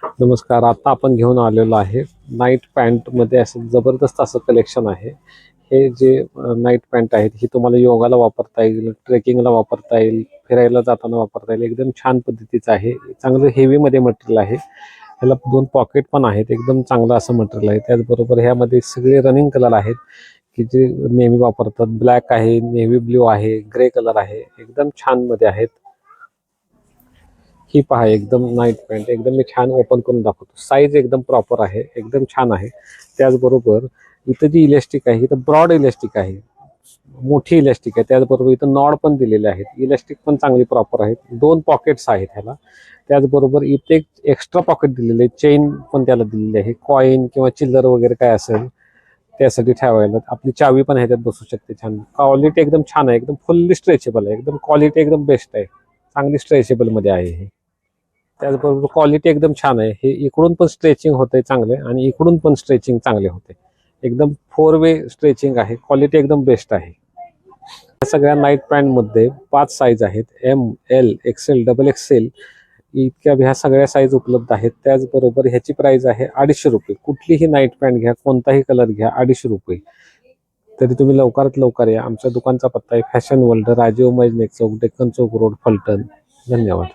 नमस्कार. आता आपण घेऊन आलेलो आहे नाईट पॅन्टमध्ये असं जबरदस्त असं कलेक्शन आहे. हे जे नाईट पॅन्ट आहेत ही तुम्हाला योगाला वापरता येईल, ट्रेकिंगला वापरता येईल, फिरायला जाताना वापरता येईल. एकदम छान पद्धतीचं आहे. चांगलं हेवीमध्ये मटेरियल आहे. ह्याला 2 पॉकेट पण आहेत. एकदम चांगलं असं मटेरियल आहे. त्याचबरोबर ह्यामध्ये सगळे रनिंग कलर आहेत की जे नेहमी वापरतात. ब्लॅक आहे, नेव्ही ब्ल्यू आहे, ग्रे कलर आहे. एकदम छान मध्ये आहेत. ही पहा एकदम नाईट पॅन्ट एकदम मी छान ओपन करून दाखवतो. साईज एकदम प्रॉपर आहे, एकदम छान आहे. त्याचबरोबर इथं जी इलास्टिक आहे इथं ब्रॉड इलास्टिक आहे, मोठी इलास्टिक आहे. त्याचबरोबर इथं नॉड पण दिलेले आहेत. इलास्टिक पण चांगली प्रॉपर आहेत. 2 पॉकेट्स आहेत ह्याला. त्याचबरोबर इथे एक एक्स्ट्रा पॉकेट दिलेले आहे, चेन पण त्याला दिलेली आहे. कॉईन किंवा चिल्लर वगैरे काय असेल त्यासाठी ठेवायला. आपली चावी पण ह्याच्यात बसू शकते. छान क्वालिटी एकदम छान आहे. एकदम फुल्ली स्ट्रेचेबल आहे. एकदम क्वालिटी एकदम बेस्ट आहे. चांगली स्ट्रेचेबल मध्ये आहे हे. त्याचबरोबर क्वालिटी एकदम छान आहे. हे इकडून पण स्ट्रेचिंग होते चांगले आणि इकडून पण स्ट्रेचिंग चांगले होते. एकदम 4 वे स्ट्रेचिंग आहे. क्वालिटी एकदम बेस्ट आहे. या सगळ्या नाईट पॅन्टमध्ये 5 साईज आहेत. M, L, XL, double XL इतक्या ह्या सगळ्या साईज उपलब्ध आहेत. त्याचबरोबर ह्याची प्राइस आहे ₹250. कुठलीही नाईट पॅन्ट घ्या, कोणताही कलर घ्या, ₹250. तरी तुम्ही लवकरात लवकर या. आमच्या दुकानचा पत्ता आहे फॅशन वर्ल्ड, राजीव मजनेक चौक, डेक्कन चौक रोड, फलटण. धन्यवाद.